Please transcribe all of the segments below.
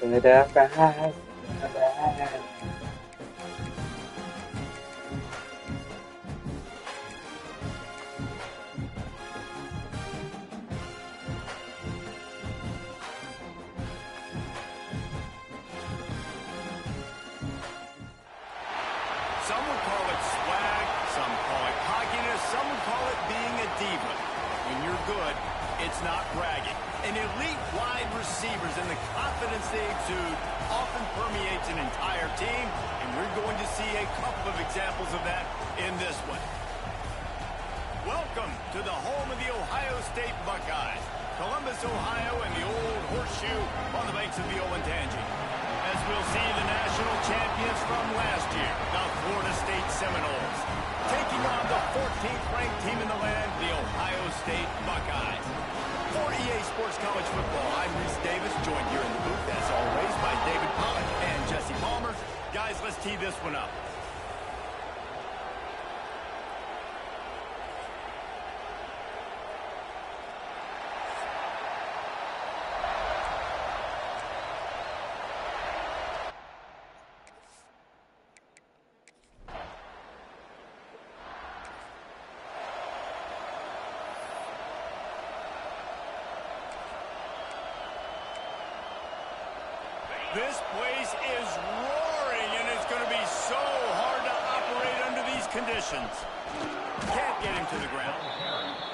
Certified. Some would call it swag, some call it cockiness, some would call it being a diva. When you're good, it's not bragging. An elite wide receivers and the confidence they exude often permeates an entire team, and we're going to see a couple of examples of that in this one. Welcome to the home of the Ohio State Buckeyes, Columbus, Ohio, and the old horseshoe on the banks of the Olentangy. As we'll see the national champions from last year, the Florida State Seminoles, taking on the 14th ranked team in the land, the Ohio State Buckeyes. For EA Sports College Football, I'm Reese Davis, joined here in the booth, as always, by David Pollock and Jesse Palmer. Guys, let's tee this one up. This place is roaring, and it's going to be so hard to operate under these conditions. Can't get him to the ground.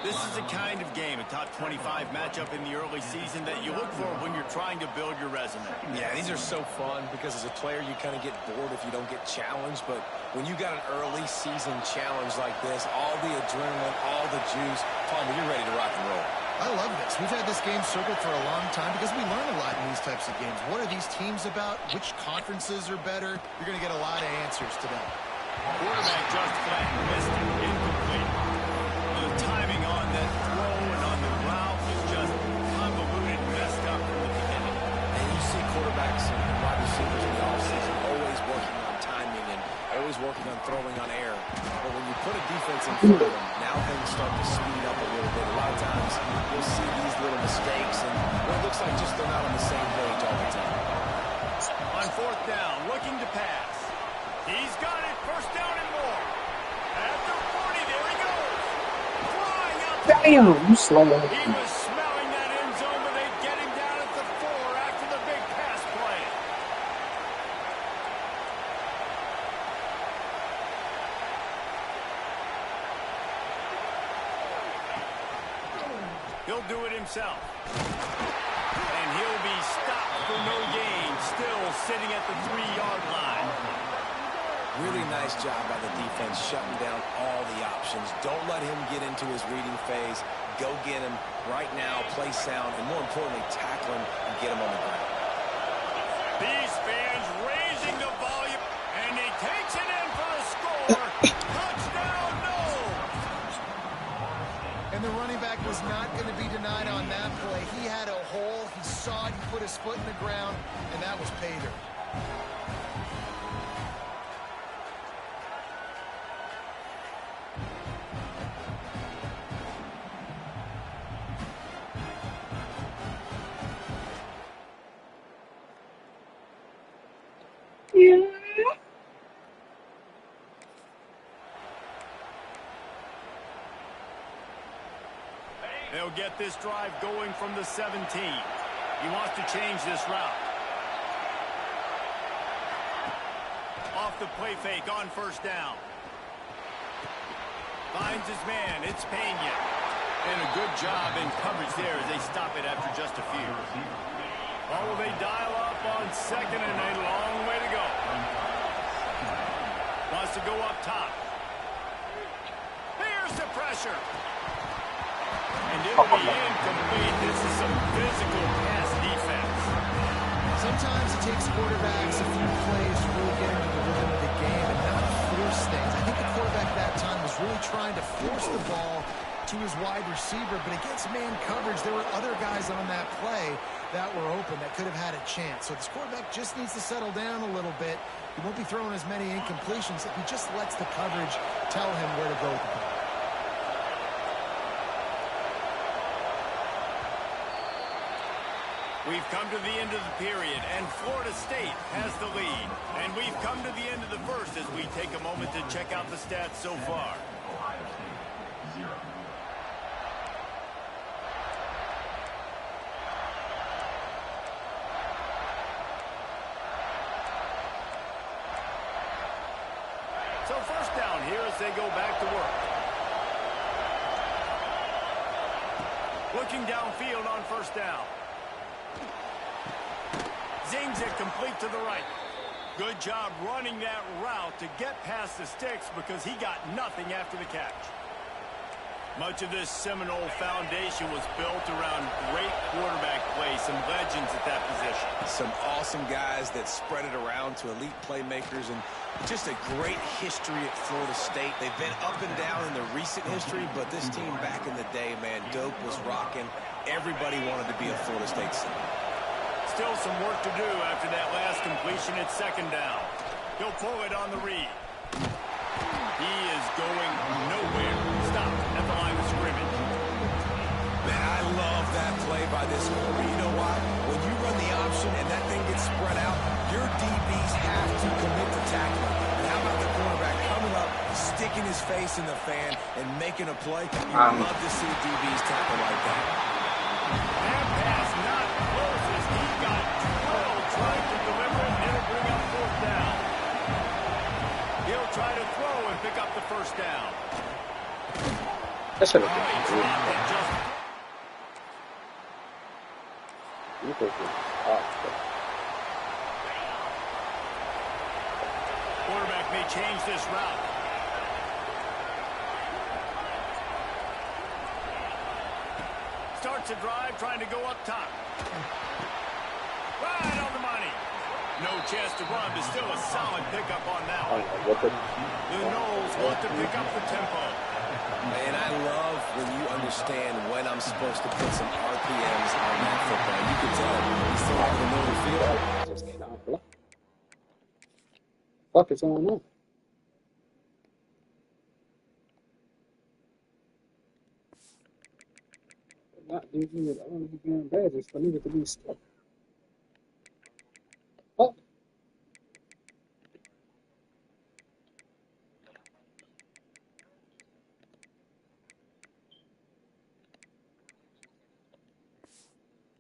This is a kind of game, a top 25 matchup in the early season that you look for when you're trying to build your resume. Yeah, these are so fun because as a player, you kind of get bored if you don't get challenged. But when you got an early season challenge like this, all the adrenaline, all the juice, Palmer, you're ready to rock and roll. I love this. We've had this game circled for a long time because we learn a lot in these types of games. What are these teams about? Which conferences are better? You're going to get a lot of answers today. Quarterback just flat and missed it. Incomplete. The timing on that throw and on the route was just convoluted and messed up from the beginning. And you see quarterbacks and wide receivers in the offseason always working on timing and always working on throwing on air. But when you put a defense in front of them, now things start to speed up a little bit. A lot of times you'll see these little mistakes, and it looks like just they're not on the same page all the time. On fourth down, looking to pass. He's got it. First down and more. At the 40, there he goes. Flying out. Damn, slow. He was smelling that end zone, but they get him down at the 4 after the big pass play. He'll do it himself. And he'll be stopped for no gain, still sitting at the 3-yard line. Really nice job by the defense shutting down all the options. Don't let him get into his reading phase. Go get him right now, play sound, and more importantly, tackle him and get him on the ground. These fans raising the volume, and he takes it in for a score. Touchdown, no! And the running back was not going to be denied on that play. He had a hole. He saw it. He put his foot in the ground, and that was pay dirt. They'll get this drive going from the 17. He wants to change this route. Off the play fake on first down. Finds his man. It's Pena. And a good job in coverage there as they stop it after just a few. Or will they dial up on second and a long way to go? Wants to go up top. Here's the pressure. And it'll be incomplete. This is some physical pass defense. Sometimes it takes quarterbacks a few plays to really get into the rhythm of the game and not force things. I think the quarterback that time was really trying to force the ball to his wide receiver, but against man coverage, there were other guys on that play that were open that could have had a chance. So this quarterback just needs to settle down a little bit. He won't be throwing as many incompletions if he just lets the coverage tell him where to go with the ball. We've come to the end of the period, and Florida State has the lead. And we've come to the end of the first as we take a moment to check out the stats so far. So first down here as they go back to work. Looking downfield on first down. Zings it complete to the right. Good job running that route to get past the sticks because he got nothing after the catch. Much of this Seminole foundation was built around great quarterback play, some legends at that position. Some awesome guys that spread it around to elite playmakers, and just a great history at Florida State. They've been up and down in the recent history, but this team back in the day, man, dope was rocking. Everybody wanted to be a Florida State Seminole. Still some work to do after that last completion at second down. He'll pull it on the read. He is going nowhere. Stop at the line of scrimmage. Man, I love that play by this quarter. You know why? When you run the option and that thing gets spread out, your DBs have to commit to tackling. And how about the quarterback coming up, sticking his face in the fan, and making a play? You love to see DBs tackle like that. That pass not close as he got drilled trying to deliver it, and it'll bring up fourth down. He'll try to throw and pick up the first down. That's what Quarterback may change this route. Starts a drive trying to go up top. Right on the money. No chance to run, but still a solid pickup on that one. The Noles want to pick up the tempo. And I love when you understand when I'm supposed to put some RPMs on that football. You can tell he's throwing in the middle of the field. Fuck is going on? Not using it on the damn badges for me to be stuck. Oh.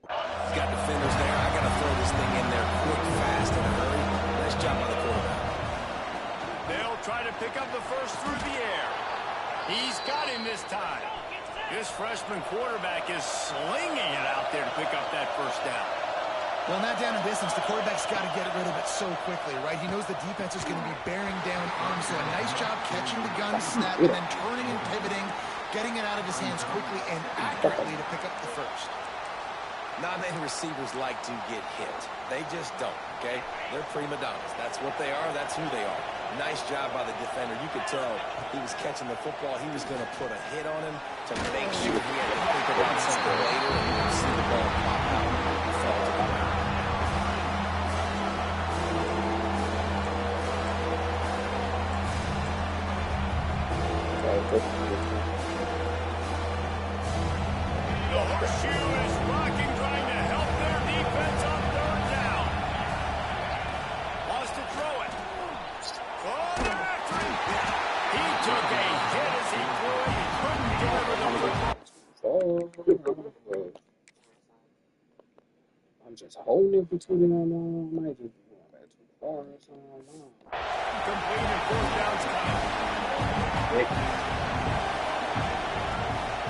He's got defenders there. I got to throw this thing in there quick, fast, in a hurry. Nice job by the quarterback. They'll try to pick up the first through the air. He's got him this time. This freshman quarterback is slinging it out there to pick up that first down. Well, not down in distance. The quarterback's got to get rid of it so quickly, right? He knows the defense is going to be bearing down on him. So a nice job catching the gun snap and then turning and pivoting, getting it out of his hands quickly and accurately to pick up the first. Not many receivers like to get hit. They just don't, okay? They're prima donnas. That's what they are. That's who they are. Nice job by the defender. You could tell he was catching the football. He was going to put a hit on him to make sure he had to think about something later, and you would see the ball pop out and fall to the ground. The horseshoe is rocking, trying to help their defense on third down. Wants to throw it. Oh, they're after him. He took a hit as he threw it. He couldn't deliver the football. I'm just holding it between them. I might just be going back too far or something. Completed fourth down's coming.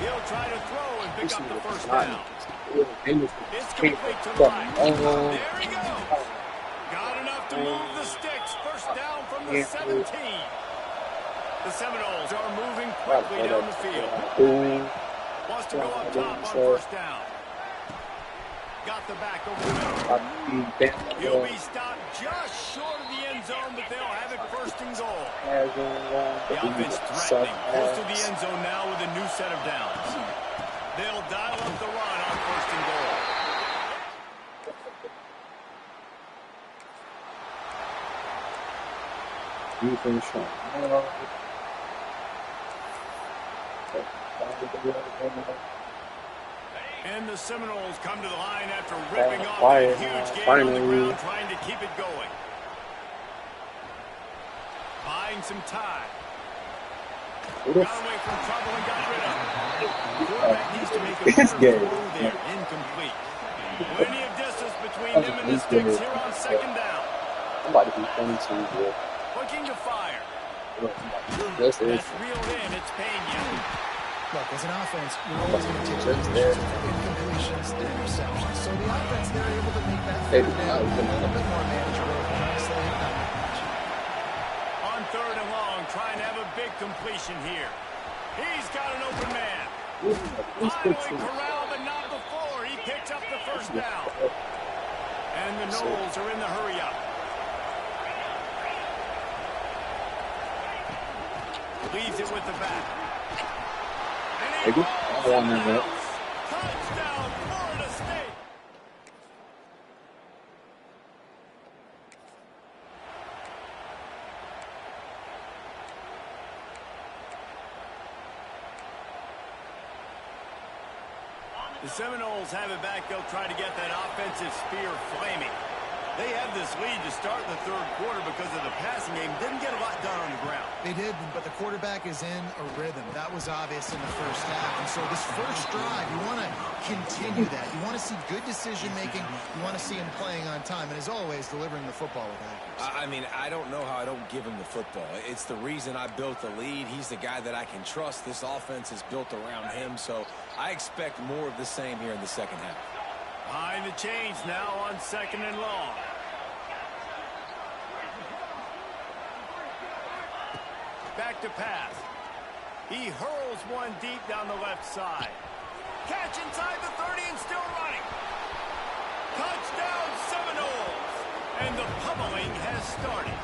He'll try to throw and pick up the first down. It's complete to the line. There he goes. Got enough to move the sticks. First down from the 17. The Seminoles are moving quickly down the field. Wants to go up top on first down. Got the back over the middle. He'll be stopped just short of the end zone, but they'll have it first and goal. The offense threatening. Close to the end zone now with a new set of downs. They'll dial up the run on first and goal. Defense strong. And the Seminoles come to the line after ripping off a quiet. huge gain on the Finally. ground, trying to keep it going. Buying some time. Got away from trouble and got rid of it. Quarterback needs to make a better throw there. Incomplete. Plenty of distance between them and the sticks here on second down. Somebody be 22, bro. Looking to fire. That's it. That's reeled in. It's Pena. Look, as an offense, you're always going to take advantage of incompletions and interceptions. So the offense, they're able to make that third down a little bit more manageable. Honestly, not much. On third and long, trying to have a big completion here. He's got an open man. Finally corralled, but not before. He picks up the first down. And the Noles are in the hurry-up. Leaves it with the back. And he rolls touchdown, Florida State. The Seminoles have it back. They'll try to get that offensive spear flaming. They have this lead to start the third quarter because of the passing game. Didn't get a lot done on the ground. They did, but the quarterback is in a rhythm. That was obvious in the first half. And so this first drive, you want to continue that. You want to see good decision-making. You want to see him playing on time. And as always, delivering the football with accuracy. I mean, I don't know how I don't give him the football. It's the reason I built the lead. He's the guy that I can trust. This offense is built around him. So I expect more of the same here in the second half. Behind the chains now on second and long. Back to pass. He hurls one deep down the left side. Catch inside the 30 and still running. Touchdown Seminoles. And the pummeling has started.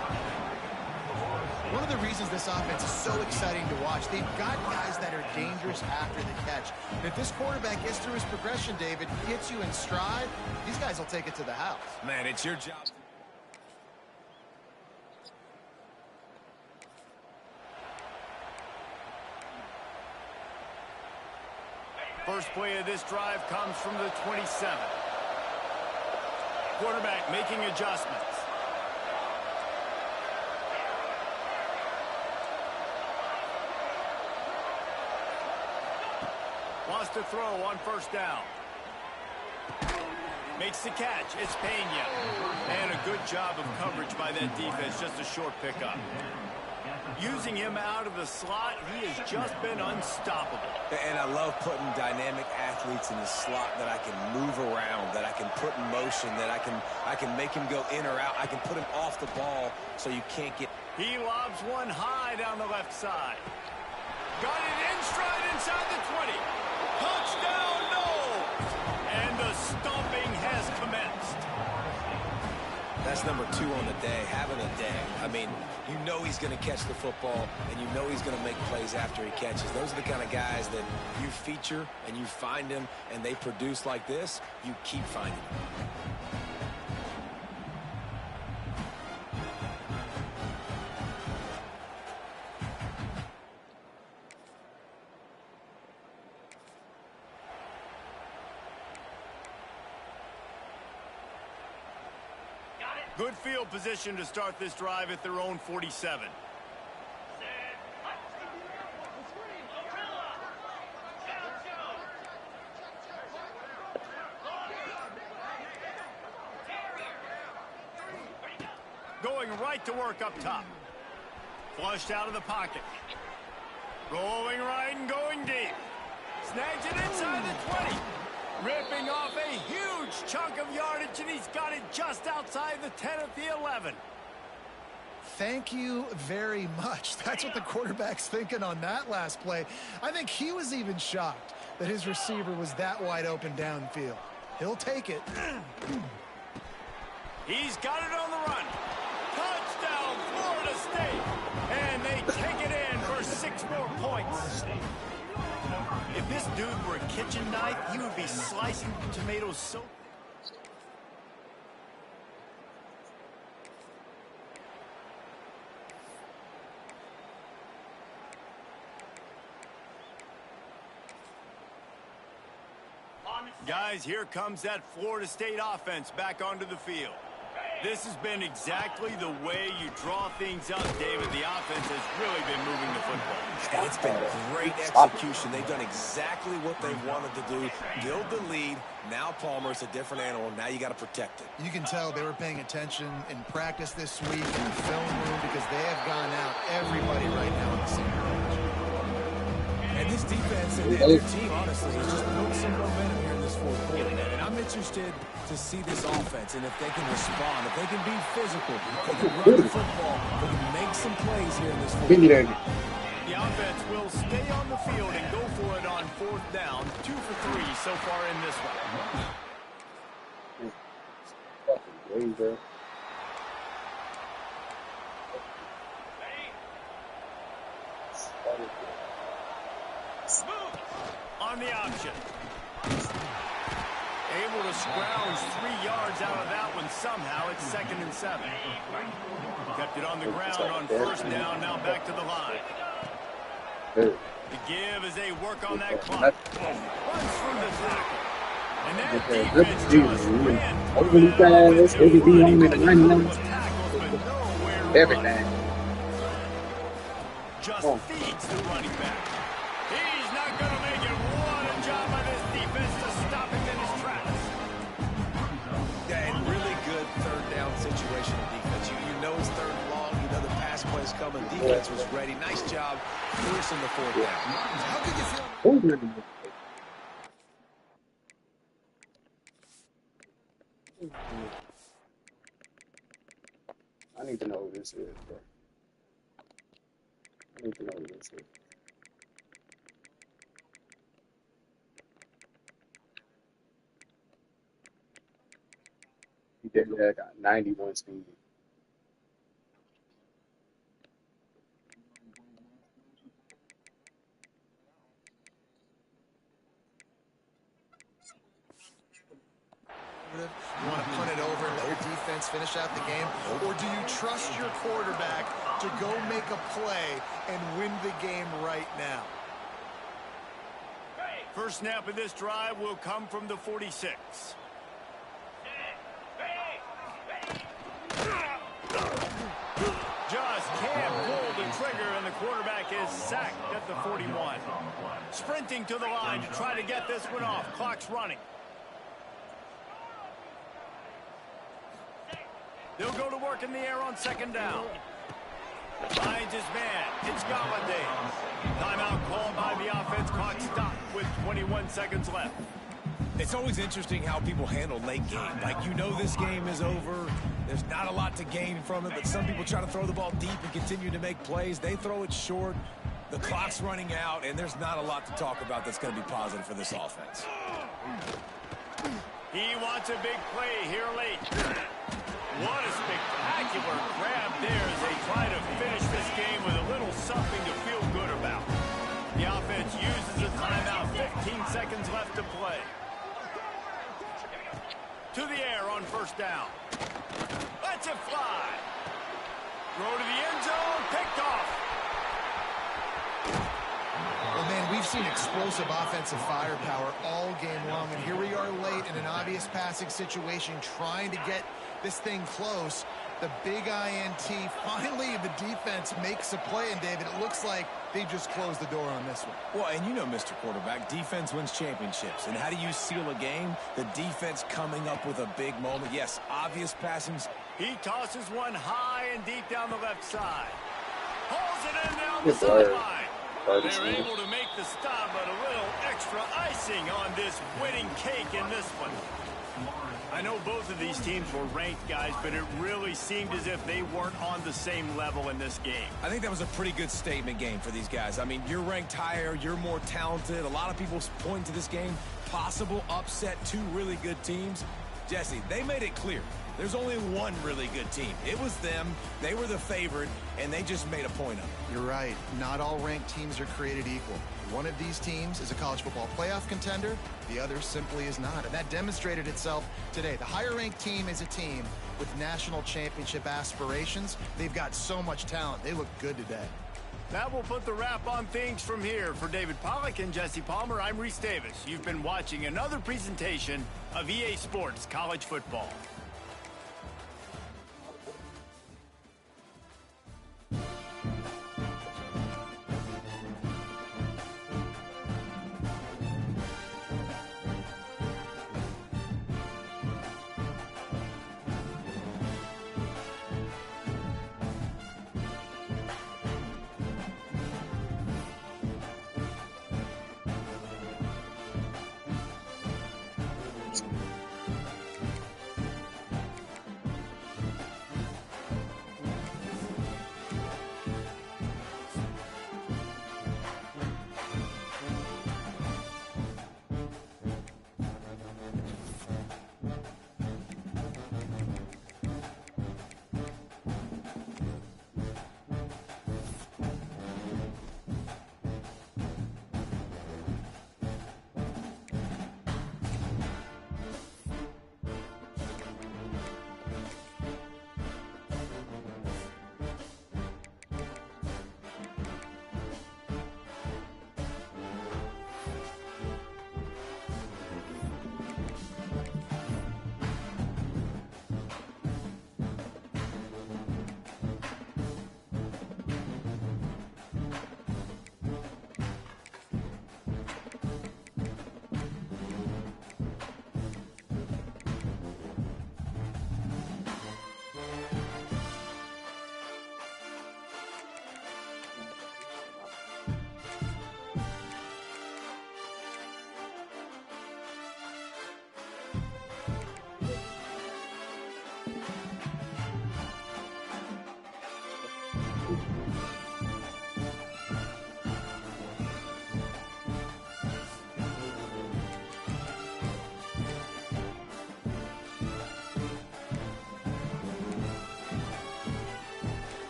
One of the reasons this offense is so exciting to watch, they've got guys that are dangerous after the catch. And if this quarterback gets through his progression, David, gets you in stride, these guys will take it to the house. Man, it's your job. First play of this drive comes from the 27. Quarterback making adjustments. Wants to throw on first down. Makes the catch. It's Pena. And a good job of coverage by that defense. Just a short pickup. Using him out of the slot, he has just been unstoppable. And I love putting dynamic athletes in the slot that I can move around, that I can put in motion, that I can make him go in or out. I can put him off the ball so you can't get... He lobs one high down the left side. Got it in stride inside the 20. Touchdown, no! And the stomping has commenced. That's number 2 on the day, having a day. I mean, you know he's going to catch the football, and you know he's going to make plays after he catches. Those are the kind of guys that you feature, and you find them, and they produce like this, you keep finding them. Good field position to start this drive at their own 47. Going right to work up top. Flushed out of the pocket. Rolling right and going deep. Snags it inside the 20. Ripping off a huge chunk of yardage, and he's got it just outside the 10 at the 11. Thank you very much. That's what the quarterback's thinking on that last play. I think he was even shocked that his receiver was that wide open downfield. He'll take it. He's got it on the run. Touchdown, Florida State. And they take it in for 6 more points. If this dude were a kitchen knife, he would be slicing tomatoes so... On the Guys, here comes that Florida State offense back onto the field. This has been exactly the way you draw things up, David. The offense has really been moving the football. And it's been great execution. They've done exactly what they wanted to do. Build the lead. Now Palmer's a different animal. Now you got to protect it. You can tell they were paying attention in practice this week in the film room because they have gone out everybody right now on the same page. And this defense and their team, honestly, has just built some momentum here in this fourth quarter. And I'm interested to see this offense and if they can respond, if they can be physical, if they can run the football, if they can make some plays here in this fourth quarter. The offense will stay on the field and go for it on 4th down. 2 for 3 so far in this one. On the option. Able to scrounge 3 yards out of that one somehow. It's 2nd and 7. Kept it on the ground on 1st down. Now back to the line. The give as they work on that clock. Runs from the tackle. And that defense just ran through everything. Just feeds the running back. He's not going to make it. What a job by this defense to stop him in his tracks. Yeah, and really good 3rd down situational defense. You know it's 3rd and long. You know the pass play's coming. Defense was ready. Nice job forcing the 4th down. How could you feel? I need to know who this is, bro. I need to know who this is. He did that, got 91 speed. You want to punt it over and let your defense finish out the game? Or do you trust your quarterback to go make a play and win the game right now? First snap of this drive will come from the 46. Just can't pull the trigger, and the quarterback is sacked at the 41. Sprinting to the line to try to get this one off. Clock's running. They'll go to work in the air on 2nd down. Finds his man. It's Galladay. Timeout called by the offense. Clock stopped with 21 seconds left. It's always interesting how people handle late game. Like, you know this game is over. There's not a lot to gain from it, but some people try to throw the ball deep and continue to make plays. They throw it short. The clock's running out, and there's not a lot to talk about that's going to be positive for this offense. He wants a big play here late. What a spectacular grab there as they try to finish this game with a little something to feel good about. The offense uses a timeout. 15 seconds left to play. To the air on 1st down. Lets it fly. Throw to the end zone. Picked off. Well, man, we've seen explosive offensive firepower all game long, and here we are late in an obvious passing situation trying to get this thing close. The big INT, finally the defense makes a play, and David, it looks like they just closed the door on this one. Well, and you know, Mr. Quarterback, defense wins championships. And how do you seal a game? The defense coming up with a big moment. Yes, obvious passings. He tosses one high and deep down the left side. Pulls it in down the sideline. They're able to make the stop, but a little extra icing on this winning cake in this one. I know both of these teams were ranked, guys, but it really seemed as if they weren't on the same level in this game. I think that was a pretty good statement game for these guys. I mean, you're ranked higher, you're more talented. A lot of people point to this game, possible upset, 2 really good teams. Jesse, they made it clear. There's only one really good team. It was them. They were the favorite, and they just made a point of it. You're right. Not all ranked teams are created equal. One of these teams is a college football playoff contender. The other simply is not. And that demonstrated itself today. The higher-ranked team is a team with national championship aspirations. They've got so much talent. They look good today. That will put the wrap on things from here. For David Pollack and Jesse Palmer, I'm Reese Davis. You've been watching another presentation of EA Sports College Football.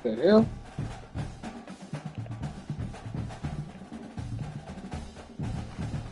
The hell?